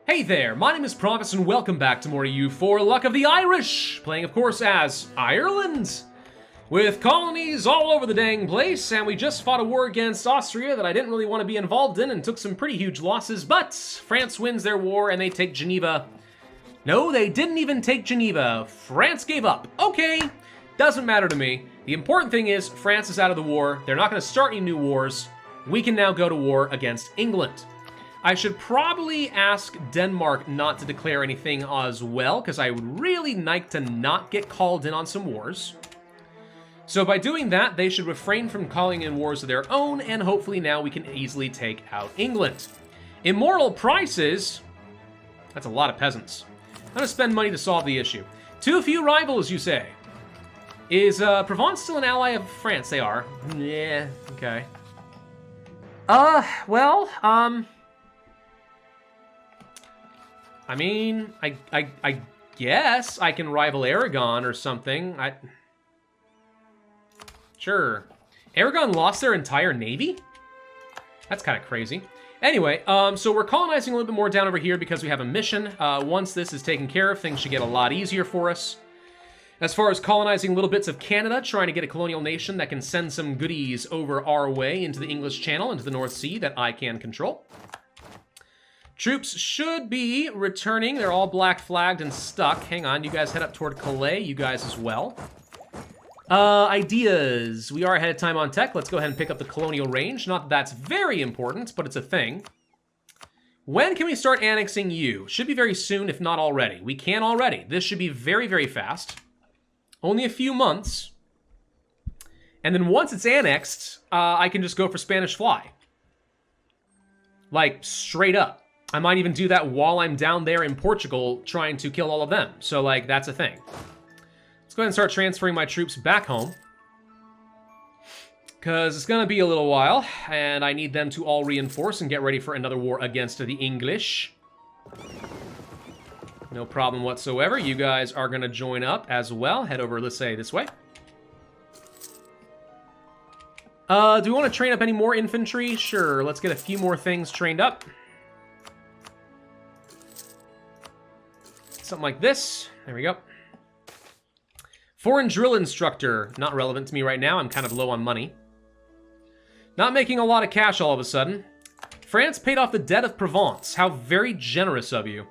Hey there, my name is Pravus and welcome back to more U4 Luck of the Irish, playing of course as Ireland, with colonies all over the dang place, and we just fought a war against Austria that I didn't really want to be involved in and took some pretty huge losses, but France wins their war and they take Geneva. No, they didn't even take Geneva. France gave up. Okay, doesn't matter to me. The important thing is France is out of the war, they're not going to start any new wars, we can now go to war against England. I should probably ask Denmark not to declare anything as well, because I would really like to not get called in on some wars. So by doing that, they should refrain from calling in wars of their own, and hopefully now we can easily take out England. Immoral prices, that's a lot of peasants. I'm going to spend money to solve the issue. Too few rivals, you say? Is Provence still an ally of France? They are. Yeah, okay. I mean, I guess I can rival Aragon or something. Sure. Aragon lost their entire navy? That's kind of crazy. Anyway, so we're colonizing a little bit more down over here because we have a mission. Once this is taken care of, things should get a lot easier for us. As far as colonizing little bits of Canada, trying to get a colonial nation that can send some goodies over our way into the English Channel, into the North Sea that I can control. Troops should be returning. They're all black flagged and stuck. Hang on, you guys head up toward Calais, you guys as well. Ideas. We are ahead of time on tech. Let's go ahead and pick up the colonial range. Not that that's very important, but it's a thing. When can we start annexing you? Should be very soon, if not already. We can already. This should be very, very fast. Only a few months. And then once it's annexed, I can just go for Spanish Fly. Like, straight up. I might even do that while I'm down there in Portugal trying to kill all of them. So, like, that's a thing. Let's go ahead and start transferring my troops back home. Because it's going to be a little while, and I need them to all reinforce and get ready for another war against the English. No problem whatsoever. You guys are going to join up as well. Head over, let's say, this way. Do we want to train up any more infantry? Sure, let's get a few more things trained up. Something like this. There we go. Foreign drill instructor. Not relevant to me right now. I'm kind of low on money. Not making a lot of cash all of a sudden. France paid off the debt of Provence. How very generous of you.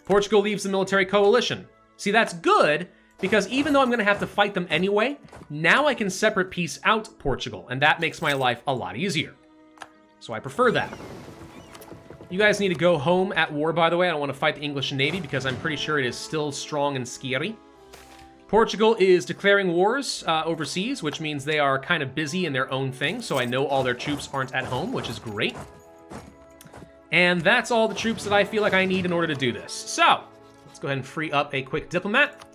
Portugal leaves the military coalition. See, that's good, because even though I'm going to have to fight them anyway, now I can separate peace out Portugal, and that makes my life a lot easier. So I prefer that. You guys need to go home at war, by the way. I don't want to fight the English Navy because I'm pretty sure it is still strong and scary. Portugal is declaring wars overseas, which means they are kind of busy in their own thing, so I know all their troops aren't at home, which is great. And that's all the troops that I feel like I need in order to do this. So, let's go ahead and free up a quick diplomat.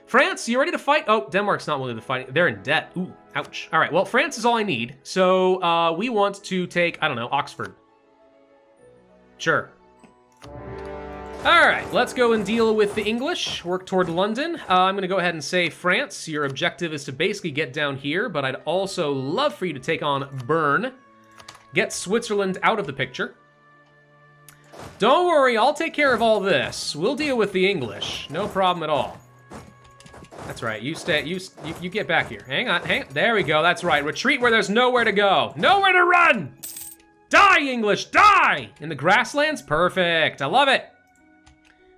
France, you ready to fight? Oh, Denmark's not willing to fight. They're in debt. Ooh, ouch. All right, well, France is all I need. So, we want to take, I don't know, Oxford. Sure. All right, let's go and deal with the English. Work toward London. I'm going to go ahead and say, France, your objective is to basically get down here, but I'd also love for you to take on Bern. Get Switzerland out of the picture. Don't worry, I'll take care of all this. We'll deal with the English. No problem at all. That's right, you stay, you get back here. Hang on, there we go, that's right. Retreat where there's nowhere to go. Nowhere to run! Die, English, die! In the grasslands? Perfect, I love it.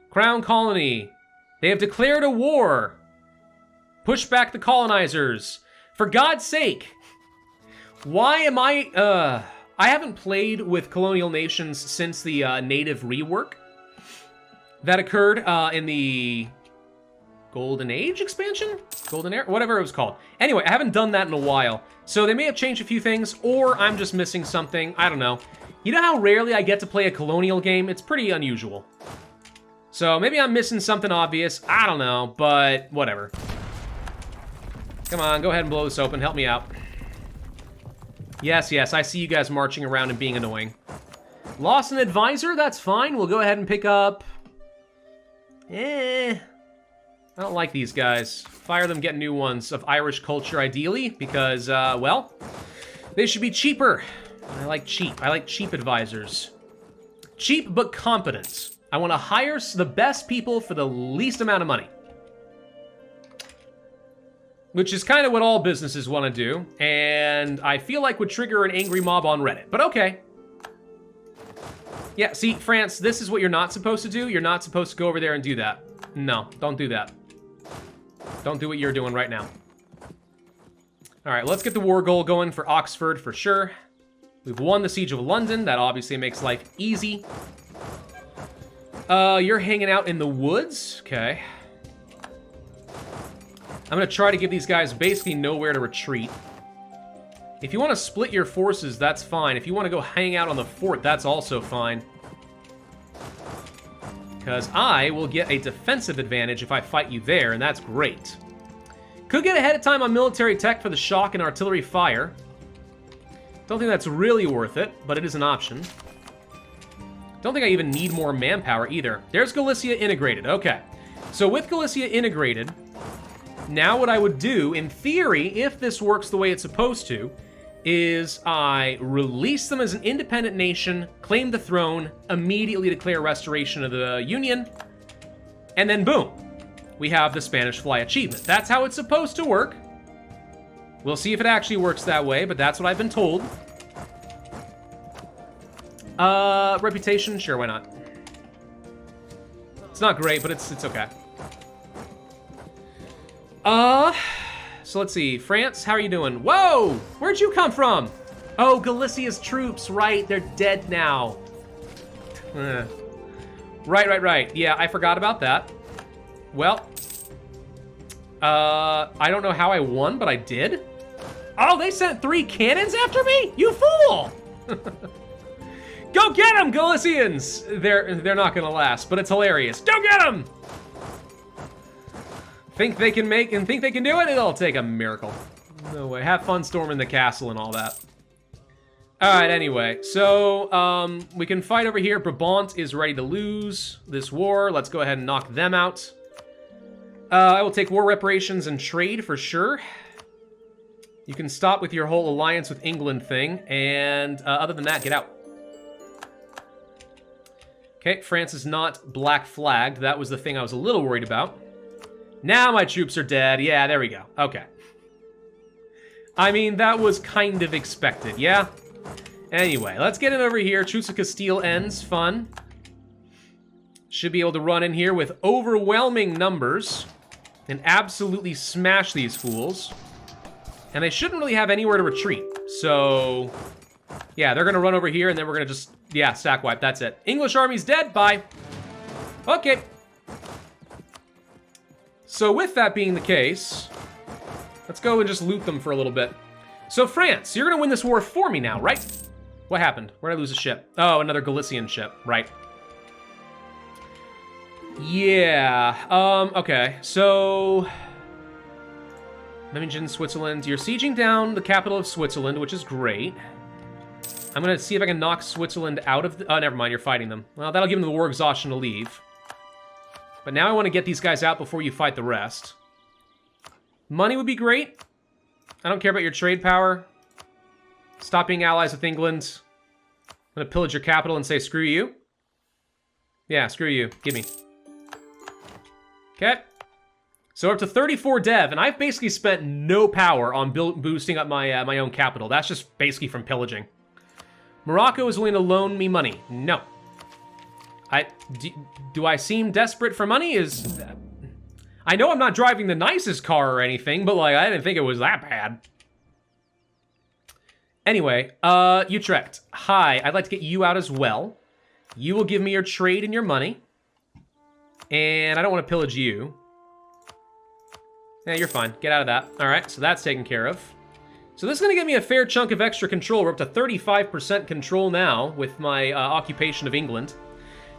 Crown colony. They have declared a war. Push back the colonizers. For God's sake. Why am I haven't played with colonial nations since the native rework that occurred in the Golden Age expansion? Golden Era? Whatever it was called. Anyway, I haven't done that in a while. So they may have changed a few things, or I'm just missing something. I don't know. You know how rarely I get to play a colonial game? It's pretty unusual. So maybe I'm missing something obvious. I don't know, but whatever. Come on, go ahead and blow this open. Help me out. Yes, I see you guys marching around and being annoying. Lost an advisor? That's fine. We'll go ahead and pick up... I don't like these guys. Fire them, get new ones of Irish culture, ideally, because, well, they should be cheaper. I like cheap advisors. Cheap but competent. I want to hire the best people for the least amount of money. Which is kind of what all businesses want to do, and I feel like would trigger an angry mob on Reddit, but okay. Yeah, see, France, this is what you're not supposed to do. You're not supposed to go over there and do that. No, don't do that. Don't do what you're doing right now. All right, let's get the war goal going for Oxford for sure. We've won the Siege of London. That obviously makes life easy. You're hanging out in the woods. Okay. I'm going to try to give these guys basically nowhere to retreat. If you want to split your forces, that's fine. If you want to go hang out on the fort, that's also fine. Because I will get a defensive advantage if I fight you there, and that's great. Could get ahead of time on military tech for the shock and artillery fire. Don't think that's really worth it, but it is an option. Don't think I even need more manpower either. There's Galicia integrated. Okay. So with Galicia integrated, now what I would do, in theory, if this works the way it's supposed to, is I release them as an independent nation, claim the throne, immediately declare restoration of the Union, and then boom, we have the Spanish Fly achievement. That's how it's supposed to work. We'll see if it actually works that way, but that's what I've been told. Reputation? Sure, why not? It's not great, but it's okay. So let's see. France, how are you doing? Whoa! Where'd you come from? Oh, Galicia's troops, right. They're dead now. Right. Yeah, I forgot about that. Well, I don't know how I won, but I did. Oh, they sent 3 cannons after me? You fool! Go get them, Galicians! They're not gonna last, but it's hilarious. Go get them! Think they can do it? It'll take a miracle. No way. Have fun storming the castle and all that. Alright, anyway. So, we can fight over here. Brabant is ready to lose this war. Let's go ahead and knock them out. I will take war reparations and trade for sure. You can stop with your whole alliance with England thing. And other than that, get out. Okay, France is not black flagged. That was the thing I was a little worried about. Now my troops are dead. Yeah, there we go. Okay. I mean, that was kind of expected, yeah? Anyway, let's get it over here. Truce of Castile ends. Fun. Should be able to run in here with overwhelming numbers and absolutely smash these fools. And they shouldn't really have anywhere to retreat. So, yeah, they're going to run over here and then we're going to just, yeah, stack wipe. That's it. English army's dead. Bye. Okay. So with that being the case, let's go and just loot them for a little bit. So France, you're gonna win this war for me now, right? What happened? Where'd I lose a ship? Oh, another Galician ship, right. Yeah, okay, so... Memmingen, Switzerland. You're sieging down the capital of Switzerland, which is great. I'm gonna see if I can knock Switzerland out of the... Oh, never mind, you're fighting them. Well, that'll give them the war exhaustion to leave. But now I want to get these guys out before you fight the rest. Money would be great. I don't care about your trade power. Stop being allies with England. I'm going to pillage your capital and say, screw you. Yeah, screw you. Give me. Okay. So we're up to 34 dev, and I've basically spent no power on boosting up my my own capital. That's just basically from pillaging. Morocco is willing to loan me money. No. Do I seem desperate for money? I know I'm not driving the nicest car or anything, but like I didn't think it was that bad. Anyway, Utrecht. Hi, I'd like to get you out as well. You will give me your trade and your money. And I don't want to pillage you. Yeah, you're fine. Get out of that. All right, so that's taken care of. So this is going to give me a fair chunk of extra control. We're up to 35% control now with my occupation of England.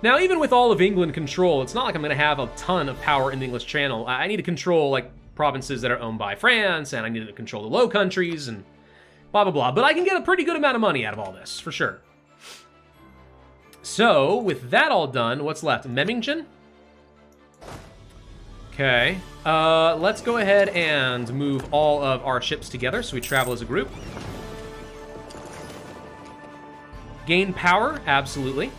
Now, even with all of England control, it's not like I'm going to have a ton of power in the English Channel. I need to control, like, provinces that are owned by France, and I need to control the Low Countries, and blah, blah, blah. But I can get a pretty good amount of money out of all this, for sure. So, with that all done, what's left? Memmingen? Okay. Let's go ahead and move all of our ships together so we travel as a group. Gain power? Absolutely.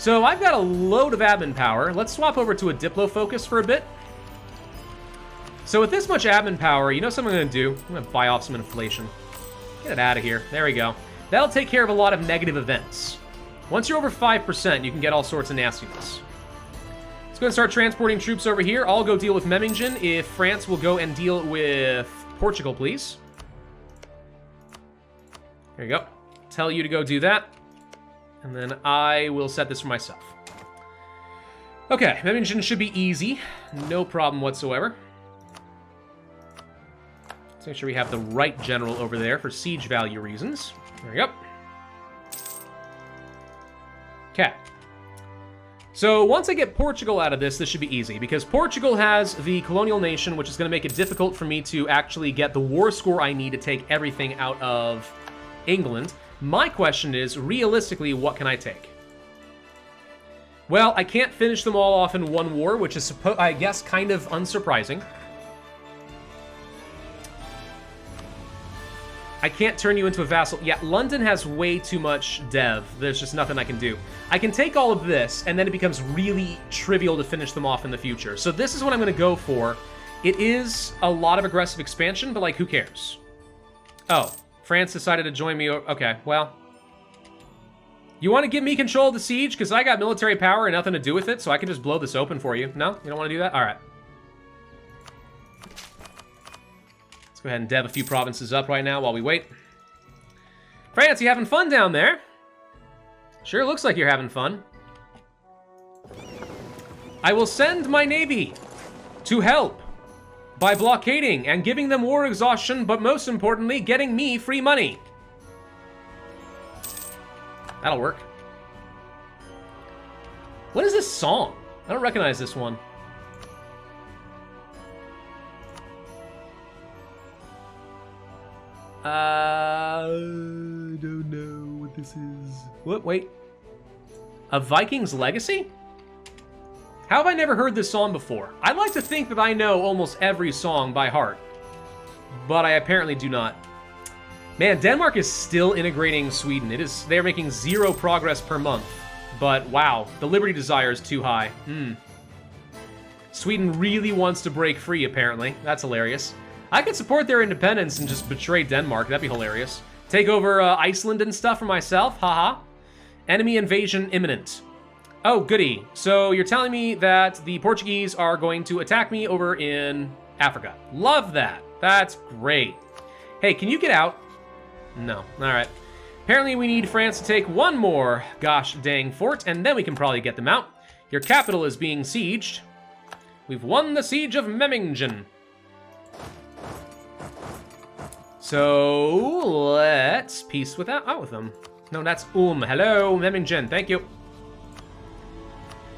So I've got a load of admin power. Let's swap over to a Diplo focus for a bit. So with this much admin power, you know something I'm going to do? I'm going to buy off some inflation. Get it out of here. There we go. That'll take care of a lot of negative events. Once you're over 5%, you can get all sorts of nastiness. Let's go and start transporting troops over here. I'll go deal with Memmingen if France will go and deal with Portugal, please. There you go. Tell you to go do that. And then I will set this for myself. Okay, Memmingen should be easy. No problem whatsoever. Let's make sure we have the right general over there for siege value reasons. There we go. Okay. So once I get Portugal out of this, this should be easy, because Portugal has the colonial nation, which is going to make it difficult for me to actually get the war score I need to take everything out of England. My question is, realistically, what can I take? Well, I can't finish them all off in one war, which is, I guess, kind of unsurprising. I can't turn you into a vassal. Yeah, London has way too much dev. There's just nothing I can do. I can take all of this, and then it becomes really trivial to finish them off in the future. So this is what I'm going to go for. It is a lot of aggressive expansion, but, like, who cares? Oh, France decided to join me. Okay, well. You want to give me control of the siege? Because I got military power and nothing to do with it, so I can just blow this open for you. No? You don't want to do that? All right. Let's go ahead and dev a few provinces up right now while we wait. France, you having fun down there? Sure looks like you're having fun. I will send my navy to help by blockading and giving them war exhaustion, but most importantly, getting me free money. That'll work. What is this song? I don't recognize this one. I don't know what this is. What? Wait. A Viking's Legacy? How have I never heard this song before? I'd like to think that I know almost every song by heart, but I apparently do not. Man, Denmark is still integrating Sweden. They're making 0 progress per month, but wow, the liberty desire is too high. Sweden really wants to break free, apparently. That's hilarious. I could support their independence and just betray Denmark. That'd be hilarious. Take over Iceland and stuff for myself. Haha. Enemy invasion imminent. Oh, goody. So you're telling me that the Portuguese are going to attack me over in Africa. Love that. That's great. Hey, can you get out? No. All right. Apparently we need France to take one more gosh dang fort, and then we can probably get them out. Your capital is being sieged. We've won the siege of Memmingen. So let's peace with them. No, that's Hello, Memmingen. Thank you.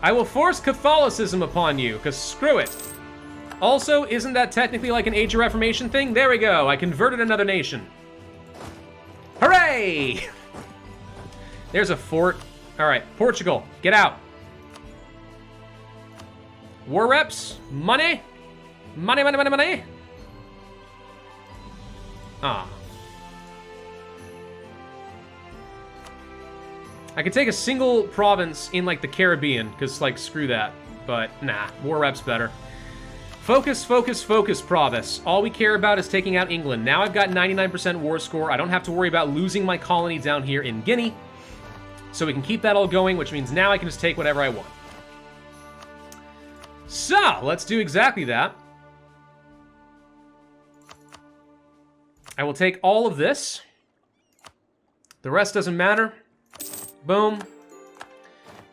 I will force Catholicism upon you, because screw it. Also, isn't that technically like an Age of Reformation thing? There we go. I converted another nation. Hooray! There's a fort. All right, Portugal, get out. War reps, money. Money, money, money, money. Ah. I could take a single province in, like, the Caribbean, because, like, screw that. But, nah, war rep's better. Focus, focus, focus, Pravus. All we care about is taking out England. Now I've got 99% war score. I don't have to worry about losing my colony down here in Guinea. So we can keep that all going, which means now I can just take whatever I want. So, let's do exactly that. I will take all of this. The rest doesn't matter. Boom.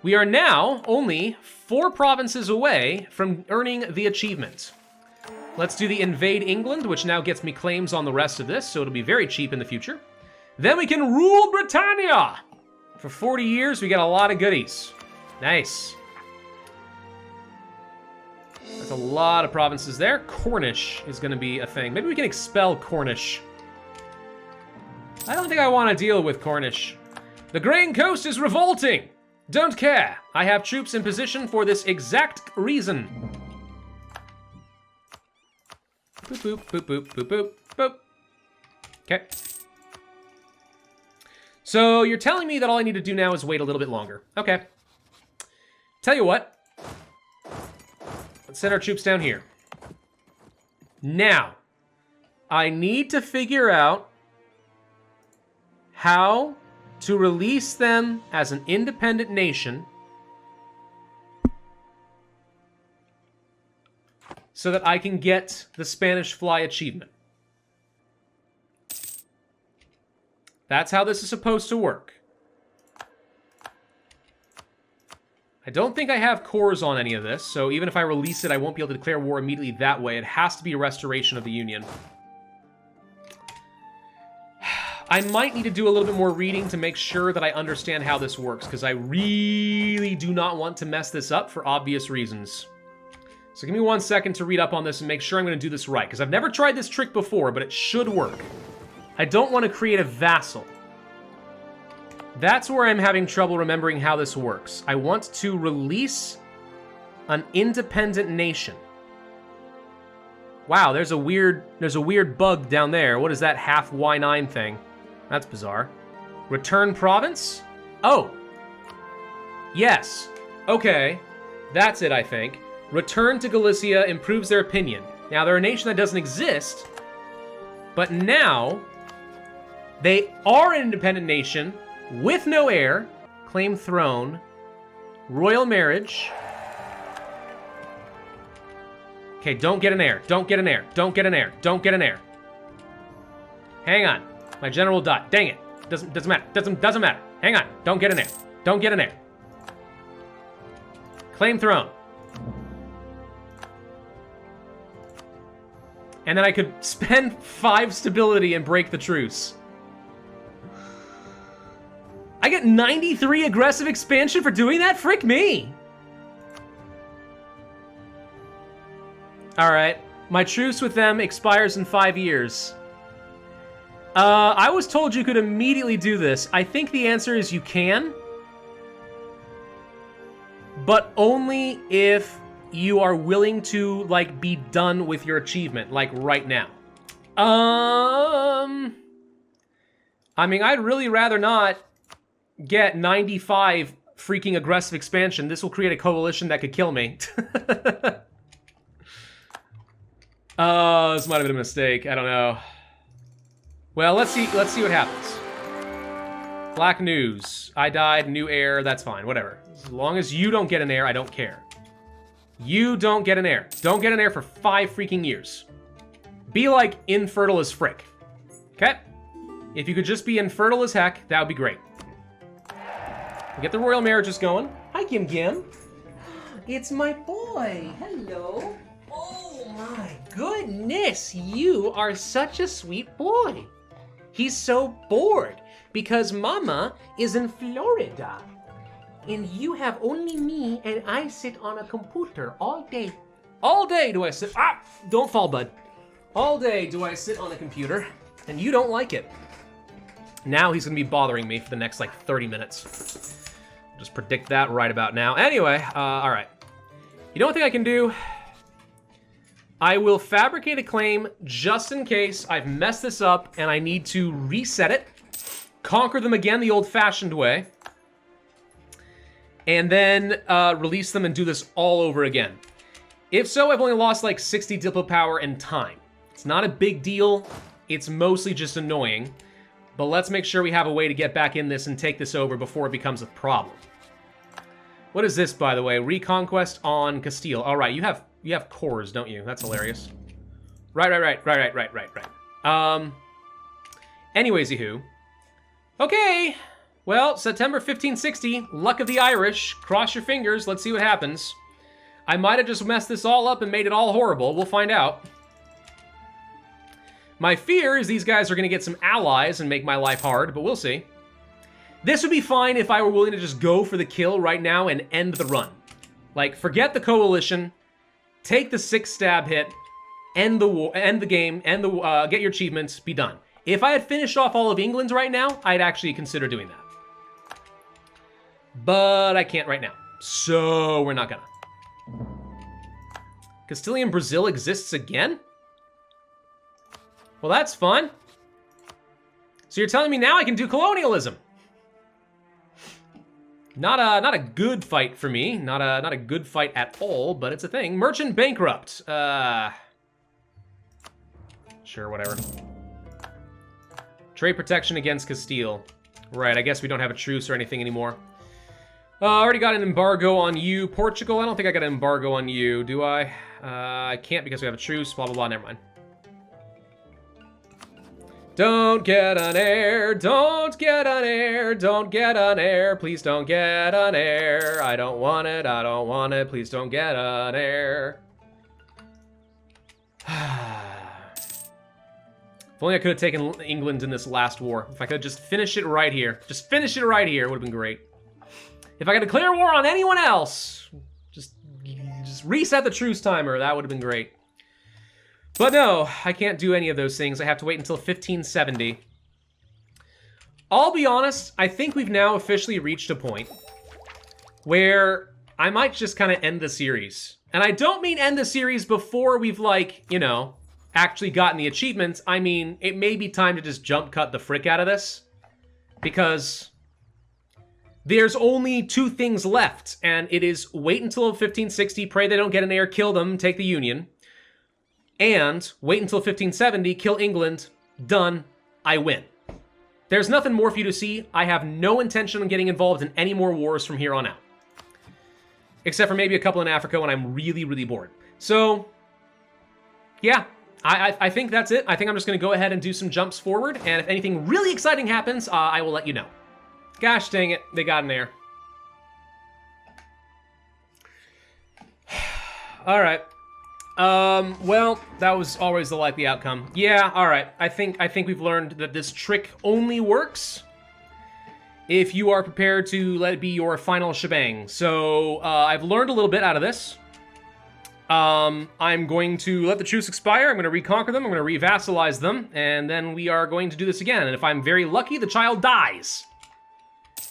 We are now only 4 provinces away from earning the achievement. Let's do the Invade England, which now gets me claims on the rest of this, so it'll be very cheap in the future. Then we can rule Britannia! For 40 years, we get a lot of goodies. Nice. That's a lot of provinces there. Cornish is going to be a thing. Maybe we can expel Cornish. I don't think I want to deal with Cornish. The Grain Coast is revolting! Don't care. I have troops in position for this exact reason. Boop, boop, boop, boop, boop, boop, boop. Okay. So you're telling me that all I need to do now is wait a little bit longer. Okay. Tell you what. Let's send our troops down here. Now, I need to figure out how to release them as an independent nation so that I can get the Spanish Fly achievement. That's how this is supposed to work. I don't think I have cores on any of this, so even if I release it, I won't be able to declare war immediately that way. It has to be a restoration of the Union. I might need to do a little bit more reading to make sure that I understand how this works, because I really do not want to mess this up for obvious reasons. So give me 1 second to read up on this and make sure I'm going to do this right, because I've never tried this trick before, but it should work. I don't want to create a vassal. That's where I'm having trouble remembering how this works. I want to release an independent nation. Wow, there's a weird bug down there. What is that half Y9 thing? That's bizarre. Return province? Oh. Yes. Okay. That's it, I think. Return to Galicia improves their opinion. Now, they're a nation that doesn't exist, but now they are an independent nation with no heir, claim throne, royal marriage. Okay, don't get an heir, don't get an heir, don't get an heir, don't get an heir. Hang on, my general will die. Dang it, doesn't matter, doesn't matter. Hang on, don't get an heir, don't get an heir. Claim throne. And then I could spend 5 stability and break the truce. I get 93 aggressive expansion for doing that? Frick me! Alright, my truce with them expires in 5 years. I was told you could immediately do this. I think the answer is you can. But only if you are willing to, like, be done with your achievement, like, right now. I mean, I'd really rather not get 95 freaking aggressive expansion. This will create a coalition that could kill me. This might have been a mistake. I don't know. Well, let's see what happens. Black news. I died, new heir, that's fine, whatever. As long as you don't get an heir, I don't care. You don't get an heir. Don't get an heir for 5 freaking years. Be like infertile as frick. Okay? If you could just be infertile as heck, that would be great. Get the royal marriages going. Hi, Gim Gim. It's my boy. Hello. Oh my goodness, you are such a sweet boy. He's so bored because Mama is in Florida. And you have only me, and I sit on a computer all day. All day do I sit. Ah! Don't fall, bud. All day do I sit on a computer, and you don't like it. Now he's gonna be bothering me for the next, like, 30 minutes. Just predict that right about now. Anyway, all right. You know what thing I can do? I will fabricate a claim just in case I've messed this up and I need to reset it, conquer them again the old-fashioned way, and then release them and do this all over again. If so, I've only lost like 60 diplo power and time. It's not a big deal. It's mostly just annoying. But let's make sure we have a way to get back in this and take this over before it becomes a problem. What is this, by the way? Reconquest on Castile. All right, you have cores, don't you? That's hilarious. Right. Anyways-y-hoo. Okay. Well, September 1560, luck of the Irish. Cross your fingers, let's see what happens. I might have just messed this all up and made it all horrible. We'll find out. My fear is these guys are going to get some allies and make my life hard, but we'll see. This would be fine if I were willing to just go for the kill right now and end the run. Like, forget the coalition, take the 6 stab hit, end the war, end the game, get your achievements, be done. If I had finished off all of England right now, I'd actually consider doing that. But I can't right now, so we're not gonna. Castilian Brazil exists again? Well, that's fun. So you're telling me now I can do colonialism? Not a good fight for me. Not a good fight at all, but it's a thing. Merchant bankrupt. Sure, whatever. Trade protection against Castile. Right, I guess we don't have a truce or anything anymore. I already got an embargo on you. Portugal, I don't think I got an embargo on you, do I? I can't because we have a truce, blah, blah, blah, never mind. Don't get an heir, don't get an heir, don't get an heir, please don't get an heir. I don't want it, please don't get an heir. If only I could have taken England in this last war. If I could just finish it right here. Just finish it right here, it would have been great. If I could declare war on anyone else, just reset the truce timer, that would have been great. But no, I can't do any of those things. I have to wait until 1570. I'll be honest, I think we've now officially reached a point where I might just kind of end the series. And I don't mean end the series before we've, like, you know, actually gotten the achievements. I mean, it may be time to just jump cut the frick out of this. Because there's only two things left, and it is wait until 1560, pray they don't get an heir, kill them, take the Union. And wait until 1570, kill England, done, I win. There's nothing more for you to see. I have no intention of getting involved in any more wars from here on out. Except for maybe a couple in Africa when I'm really, really bored. So, yeah, I think that's it. I think I'm just going to go ahead and do some jumps forward, and if anything really exciting happens, I will let you know. Gosh dang it, they got an heir. All right. Well, that was always the likely outcome. Yeah, all right. I think we've learned that this trick only works if you are prepared to let it be your final shebang. So, I've learned a little bit out of this. I'm going to let the truce expire. I'm going to reconquer them. I'm going to revassalize them, and then we are going to do this again. And if I'm very lucky, the child dies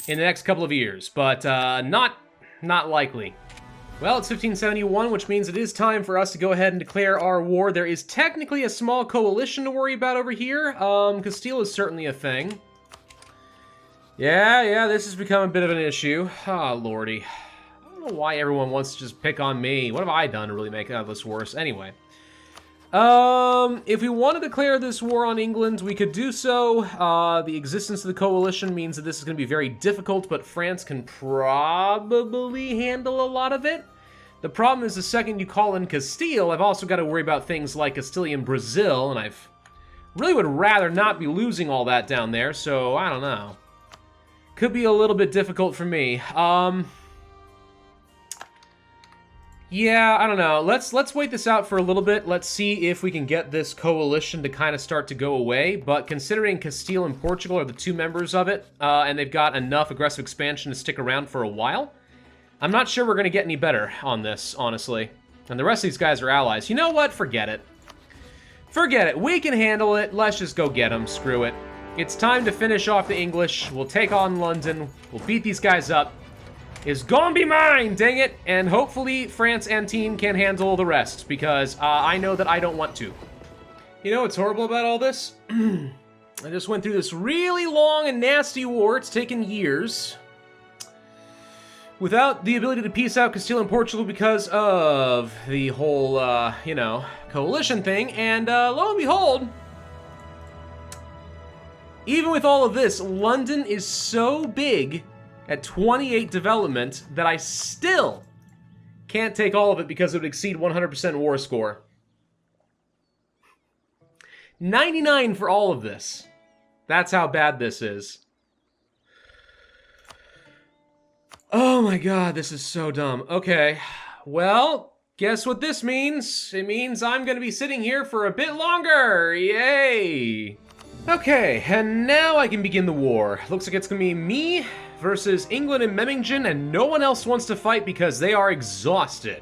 in the next couple of years, but not likely. Well, it's 1571, which means it is time for us to go ahead and declare our war. There is technically a small coalition to worry about over here. Castile is certainly a thing. Yeah, this has become a bit of an issue. Ah, lordy. I don't know why everyone wants to just pick on me. What have I done to really make this worse? Anyway. If we want to declare this war on England, we could do so. The existence of the coalition means that this is going to be very difficult, but France can probably handle a lot of it. The problem is the second you call in Castile, I've also got to worry about things like Castilian Brazil, and I've really would rather not be losing all that down there, so I don't know. Could be a little bit difficult for me. Yeah, I don't know. Let's wait this out for a little bit. Let's see if we can get this coalition to kind of start to go away. But considering Castile and Portugal are the two members of it, and they've got enough aggressive expansion to stick around for a while, I'm not sure we're going to get any better on this, honestly. And the rest of these guys are allies. You know what? Forget it. Forget it. We can handle it. Let's just go get them. Screw it. It's time to finish off the English. We'll take on London. We'll beat these guys up. Is gonna be mine, dang it! And hopefully France and team can handle the rest, because I know that I don't want to. You know what's horrible about all this? I just went through this really long and nasty war. It's taken years. Without the ability to peace out Castile and Portugal because of the whole, you know, coalition thing. And lo and behold, even with all of this, London is so big at 28 development that I still can't take all of it because it would exceed 100% war score. 99 for all of this. That's how bad this is. Oh my god, this is so dumb. Okay, well, guess what this means? It means I'm gonna be sitting here for a bit longer. Yay! Okay, and now I can begin the war. Looks like it's gonna be me versus England and Memmingen, and no one else wants to fight because they are exhausted.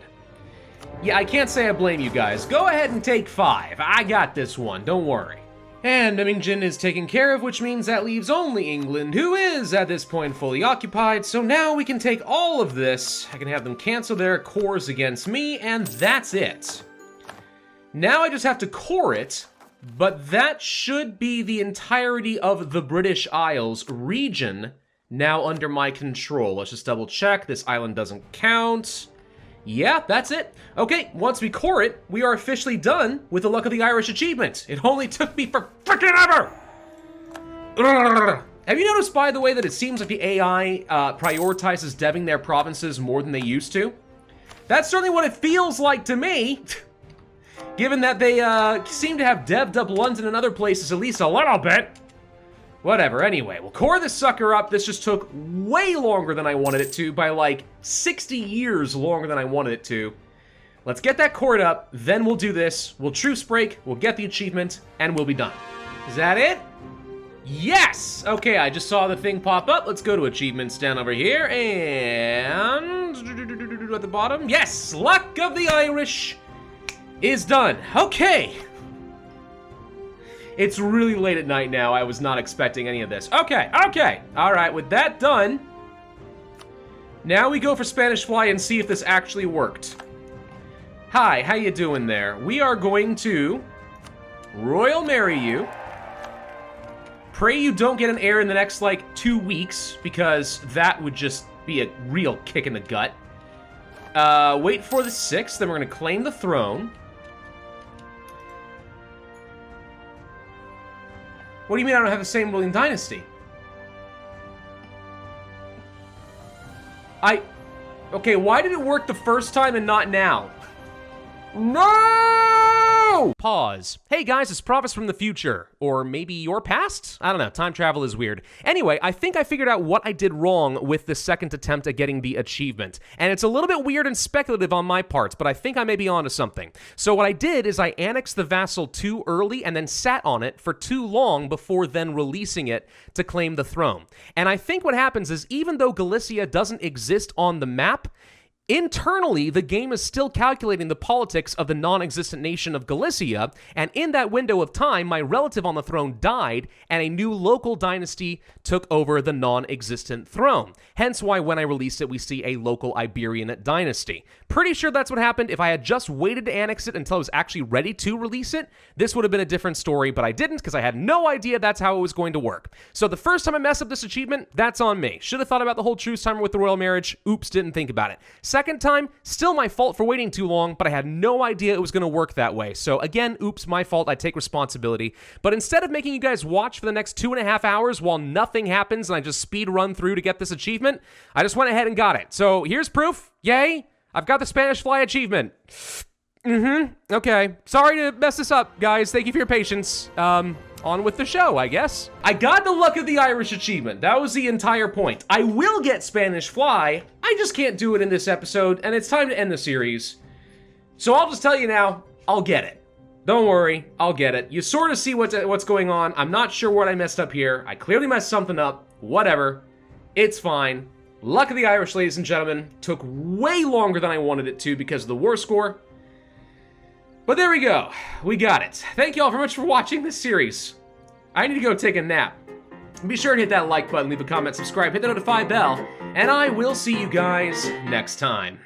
Yeah, I can't say I blame you guys. Go ahead and take 5. I got this one, don't worry. And Memmingen is taken care of, which means that leaves only England, who is, at this point, fully occupied. So now we can take all of this. I can have them cancel their cores against me, and that's it. Now I just have to core it, but that should be the entirety of the British Isles region now under my control. Let's just double check. This island doesn't count. Yeah, that's it. Okay, once we core it, we are officially done with the Luck of the Irish achievement. It only took me for freaking ever! Ugh. Have you noticed, by the way, that it seems like the AI prioritizes deving their provinces more than they used to? That's certainly what it feels like to me, given that they seem to have devved up London and other places at least a little bit. Whatever, anyway, we'll core this sucker up. This just took way longer than I wanted it to, by like 60 years longer than I wanted it to. Let's get that cored up, then we'll do this. We'll truce break, we'll get the achievement, and we'll be done. Is that it? Yes! Okay, I just saw the thing pop up. Let's go to achievements down over here, and at the bottom, yes! Luck of the Irish is done. Okay. It's really late at night now. I was not expecting any of this. Okay. All right, with that done, now we go for Spanish Fly and see if this actually worked. Hi, how you doing there? We are going to Royal Marry you. Pray you don't get an heir in the next, like, 2 weeks, because that would just be a real kick in the gut. Wait for the 6th, then we're going to claim the throne. What do you mean I don't have the same ruling dynasty? Okay, why did it work the first time and not now? No! Pause. Hey guys, it's Pravus from the future. Or maybe your past? I don't know, time travel is weird. Anyway, I think I figured out what I did wrong with the second attempt at getting the achievement. And it's a little bit weird and speculative on my part, but I think I may be onto something. So what I did is I annexed the vassal too early and then sat on it for too long before then releasing it to claim the throne. And I think what happens is even though Galicia doesn't exist on the map, internally, the game is still calculating the politics of the non-existent nation of Galicia, and in that window of time, my relative on the throne died, and a new local dynasty took over the non-existent throne. Hence why when I released it, we see a local Iberian dynasty. Pretty sure that's what happened. If I had just waited to annex it until I was actually ready to release it, this would have been a different story, but I didn't because I had no idea that's how it was going to work. So the first time I messed up this achievement, that's on me. Should have thought about the whole truce timer with the royal marriage. Oops, didn't think about it. Second time, still my fault for waiting too long, but I had no idea it was going to work that way. So again, oops, my fault. I take responsibility. But instead of making you guys watch for the next 2.5 hours while nothing happens and I just speed run through to get this achievement, I just went ahead and got it. So here's proof. Yay. I've got the Spanish Fly achievement. Okay. Sorry to mess this up, guys. Thank you for your patience. On with the show, I guess. I got the Luck of the Irish achievement. That was the entire point. I will get Spanish Fly. I just can't do it in this episode, and it's time to end the series. So I'll just tell you now, I'll get it. Don't worry, I'll get it. You sort of see what's going on. I'm not sure what I messed up here. I clearly messed something up. Whatever. It's fine. Luck of the Irish, ladies and gentlemen. Took way longer than I wanted it to because of the war score. But there we go. We got it. Thank you all very much for watching this series. I need to go take a nap. Be sure to hit that like button, leave a comment, subscribe, hit the notify bell, and I will see you guys next time.